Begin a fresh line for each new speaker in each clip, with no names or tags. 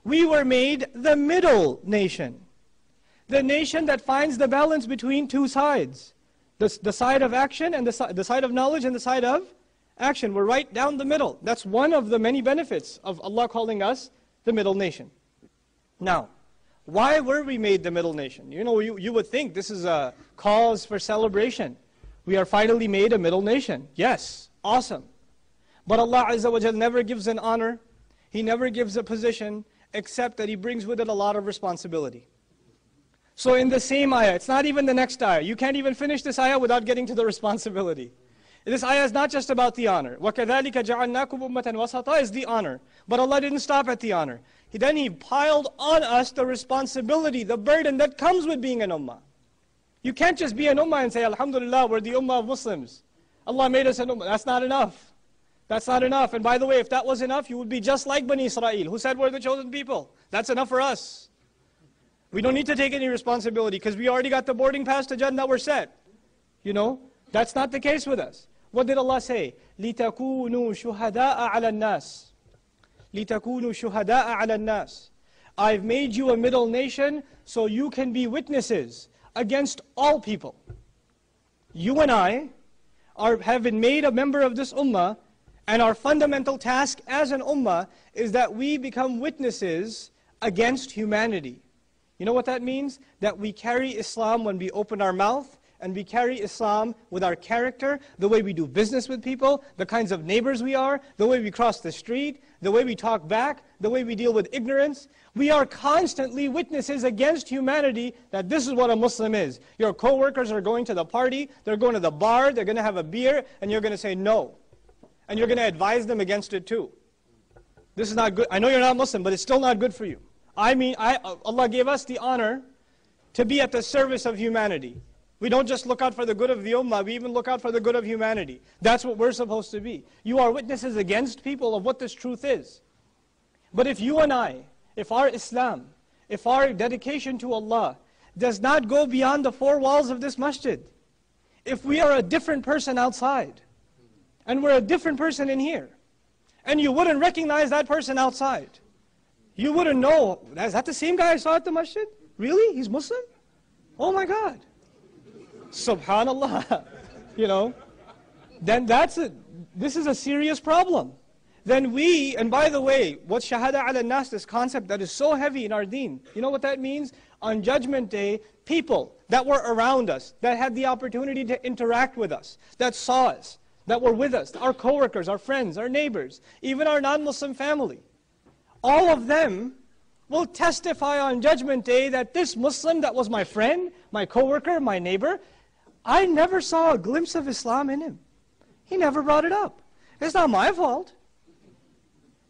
We were made the middle nation. The nation that finds the balance between two sides. The side of action and the side of knowledge and the side of action. We're right down the middle. That's one of the many benefits of Allah calling us the middle nation. Now, why were we made the middle nation? You know, you would think this is a cause for celebration. We are finally made a middle nation. Yes, awesome. But Allah Azza wa Jal never gives an honor. He never gives a position, except that He brings with it a lot of responsibility. So in the same ayah, it's not even the next ayah. You can't even finish this ayah without getting to the responsibility. This ayah is not just about the honor. وَكَذَلِكَ جَعَلْنَاكُمْ أُمَّةً وَسَطًا is the honor. But Allah didn't stop at the honor. Then He piled on us the responsibility, the burden that comes with being an ummah. You can't just be an ummah and say, Alhamdulillah, we're the ummah of Muslims. Allah made us an ummah. That's not enough. That's not enough. And by the way, if that was enough, you would be just like Bani Israel, who said we're the chosen people. That's enough for us. We don't need to take any responsibility because we already got the boarding pass to Jannah, we're set. You know, that's not the case with us. What did Allah say? لِتَكُونُوا شُهَدَاءَ عَلَى النَّاسِ لِتَكُونُوا شُهَدَاءَ عَلَى النَّاسِ I've made you a middle nation so you can be witnesses against all people. You and I have been made a member of this ummah, and our fundamental task as an ummah is that we become witnesses against humanity. You know what that means? That we carry Islam when we open our mouth, and we carry Islam with our character, the way we do business with people, the kinds of neighbors we are, the way we cross the street, the way we talk back, the way we deal with ignorance. We are constantly witnesses against humanity that this is what a Muslim is. Your co-workers are going to the party, they're going to the bar, they're going to have a beer, and you're going to say no. And you're going to advise them against it too. This is not good. I know you're not Muslim, but it's still not good for you. Allah gave us the honor to be at the service of humanity. We don't just look out for the good of the ummah, we even look out for the good of humanity. That's what we're supposed to be. You are witnesses against people of what this truth is. But if you and I, if our Islam, if our dedication to Allah does not go beyond the four walls of this masjid, if we are a different person outside, and we're a different person in here, and you wouldn't recognize that person outside, you wouldn't know, is that the same guy I saw at the masjid? Really? He's Muslim? Oh my God. Subhanallah. You know, then this is a serious problem. Then and by the way, what shahada ala nas, this concept that is so heavy in our deen, you know what that means? On Judgment Day, people that were around us, that had the opportunity to interact with us, that saw us, that were with us, our co-workers, our friends, our neighbors, even our non-Muslim family, all of them will testify on Judgment Day that this Muslim that was my friend, my co-worker, my neighbor, I never saw a glimpse of Islam in him. He never brought it up. It's not my fault.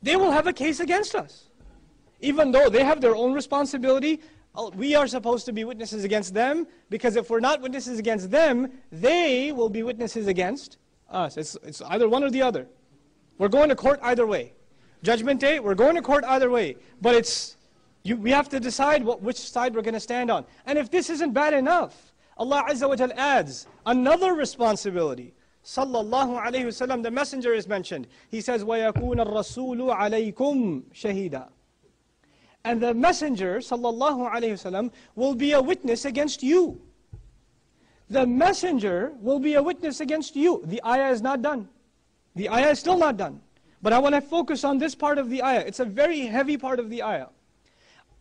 They will have a case against us. Even though they have their own responsibility, we are supposed to be witnesses against them, because if we're not witnesses against them, they will be witnesses against us. It's either one or the other. We're going to court either way. Judgment Day, we're going to court either way. But we have to decide which side we're going to stand on. And if this isn't bad enough, Allah Azza wa Jal adds another responsibility. Sallallahu alayhi wasallam, the messenger is mentioned. He says, وَيَكُونَ الرَّسُولُ عَلَيْكُمْ شَهِيدًا. And the messenger, sallallahu alayhi wasallam, will be a witness against you. The messenger will be a witness against you. The ayah is not done. The ayah is still not done. But I want to focus on this part of the ayah. It's a very heavy part of the ayah.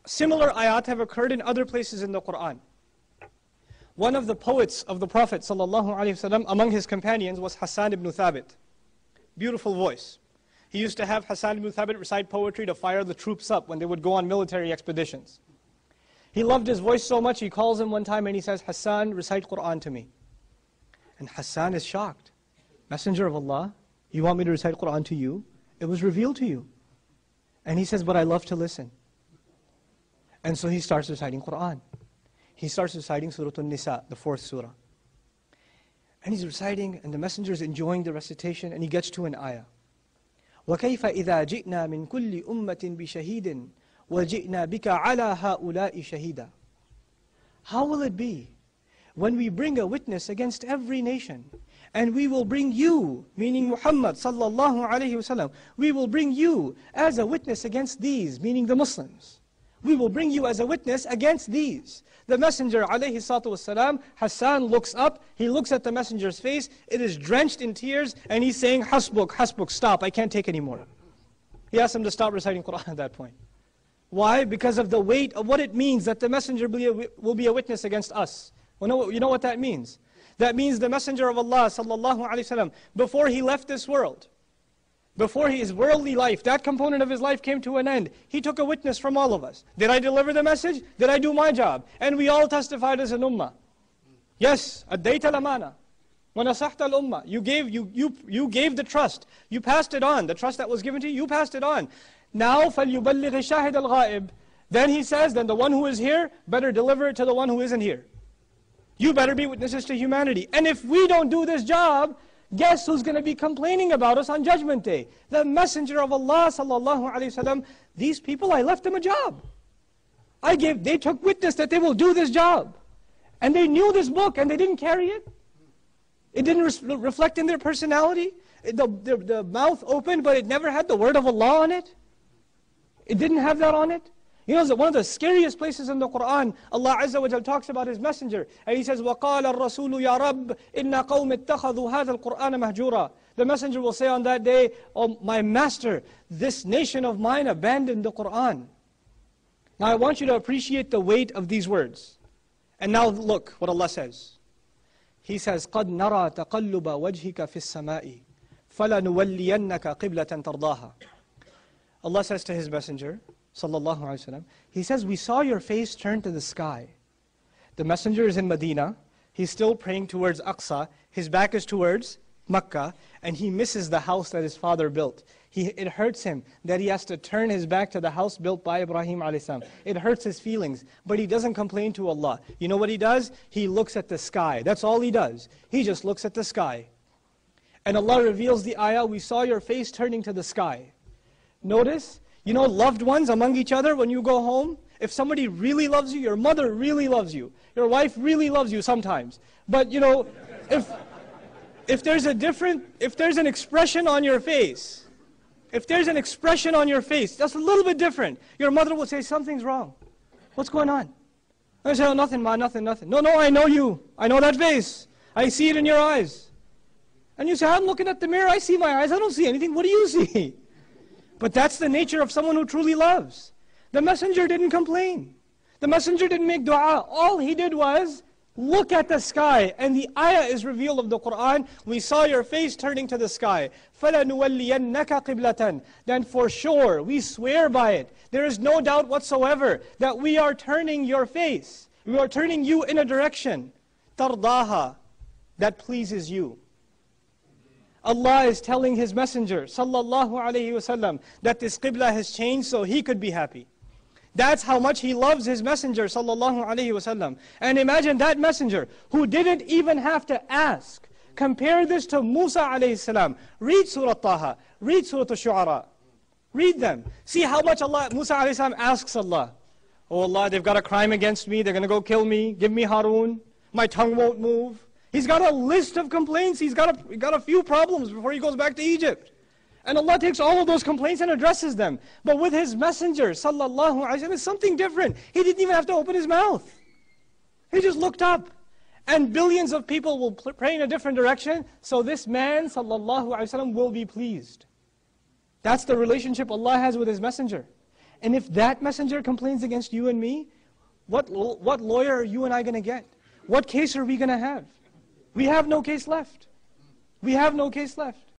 Similar ayat have occurred in other places in the Quran. One of the poets of the Prophet ﷺ among his companions was Hassan ibn Thabit. Beautiful voice. He used to have Hassan ibn Thabit recite poetry to fire the troops up when they would go on military expeditions. He loved his voice so much, he calls him one time and he says, Hassan, recite Quran to me. And Hassan is shocked. Messenger of Allah, you want me to recite Quran to you? It was revealed to you. And he says, but I love to listen. And so he starts reciting Quran. He starts reciting Surah An-Nisa, the 4th surah. And he's reciting, and the messenger is enjoying the recitation, and he gets to an ayah. وَكَيْفَ إِذَا جِئْنَا مِنْ كُلِّ أُمَّةٍ بِشَهِيدٍ وَجِئْنَا بِكَ عَلَى هَؤُلَاءِ شَهِيدًا. How will it be when we bring a witness against every nation, And we will bring you, meaning Muhammad sallallahu alayhi wasallam, we will bring you as a witness against these, meaning the Muslims. We will bring you as a witness against these. The Messenger alayhi salatu wasalam, Hassan looks up, he looks at the Messenger's face, it is drenched in tears, and he's saying, Hasbuk, Hasbuk, stop, I can't take anymore. He asked him to stop reciting Quran at that point. Why? Because of the weight of what it means that the Messenger will be a witness against us. Well, you know what that means? That means the Messenger of Allah sallallahu alaihi wasallam, before he left this world, before his worldly life, that component of his life came to an end, he took a witness from all of us. Did I deliver the message? Did I do my job? And we all testified as an ummah. Yes, addayta al-amana wa nasahta al-ummah. You gave the trust. You passed it on. The trust that was given to you, you passed it on. Now, فَلْيُبَلِّغِ الشَّاهِدَ الْغَائِبِ. Then he says, then the one who is here better deliver it to the one who isn't here. You better be witnesses to humanity. And if we don't do this job, guess who's going to be complaining about us on Judgment Day? The Messenger of Allah sallallahu alaihi wasallam. These people, I left them a job. They took witness that they will do this job. And they knew this book and they didn't carry it. It didn't reflect in their personality. The mouth opened, but it never had the word of Allah on it. It didn't have that on it. You know, one of the scariest places in the Quran, Allah Azza wa Jal talks about His Messenger. And He says, وَقَالَ الرَّسُولُ يَا رَبِّ إِنَّ قَوْمِ اتَّخَذُوا هَذَا الْقُرْآنَ مَهْجُورًا. The Messenger will say on that day, oh my Master, this nation of mine abandoned the Quran. Now I want you to appreciate the weight of these words. And now look what Allah says. He says, قَدْ نَرَى تَقَلُّبَ وَجْهِكَ فِي السَّمَاءِ فَلَنُوَلِّيَنَّكَ قِبْلَةً تَرْضَاهَا. Allah says to His Messenger, sallallahu alaihi wasallam, He says, we saw your face turn to the sky. The Messenger is in Medina. He's still praying towards Aqsa. His back is towards Makkah. And he misses the house that his father built. It hurts him that he has to turn his back to the house built by Ibrahim alayhi salam. It hurts his feelings. But he doesn't complain to Allah. You know what he does? He looks at the sky. That's all he does. He just looks at the sky. And Allah reveals the ayah, we saw your face turning to the sky. Notice, you know, loved ones among each other, when you go home, if somebody really loves you, your mother really loves you, your wife really loves you sometimes. But you know, if there's an expression on your face, that's a little bit different. Your mother will say, something's wrong. What's going on? I say, oh, nothing, ma, nothing. No, I know you. I know that face. I see it in your eyes. And you say, I'm looking at the mirror, I see my eyes, I don't see anything. What do you see? But that's the nature of someone who truly loves. The Messenger didn't complain. The Messenger didn't make dua. All he did was look at the sky. And the ayah is revealed of the Quran. We saw your face turning to the sky. فَلَنُوَلِّيَنَّكَ قِبْلَةً. Then for sure, we swear by it. There is no doubt whatsoever that we are turning your face. We are turning you in a direction. تَرْضَاهَا. That pleases you. Allah is telling His Messenger, sallallahu alayhi wasallam, that this qibla has changed so He could be happy. That's how much He loves His Messenger, sallallahu alayhi wasallam. And imagine that Messenger, who didn't even have to ask. Compare this to Musa alayhi salam. Read Surah Taha, read Surah Al-Shu'ara. Read them. See how much Musa alayhi salam asks Allah. Oh Allah, they've got a crime against me, they're going to go kill me, give me Harun, my tongue won't move. He's got a list of complaints. He's got a few problems before he goes back to Egypt. And Allah takes all of those complaints and addresses them. But with His Messenger, sallallahu alaihi wasallam, it's something different. He didn't even have to open his mouth. He just looked up. And billions of people will pray in a different direction. So this man, sallallahu alaihi wasallam, will be pleased. That's the relationship Allah has with His Messenger. And if that Messenger complains against you and me, what lawyer are you and I going to get? What case are we going to have? We have no case left. We have no case left.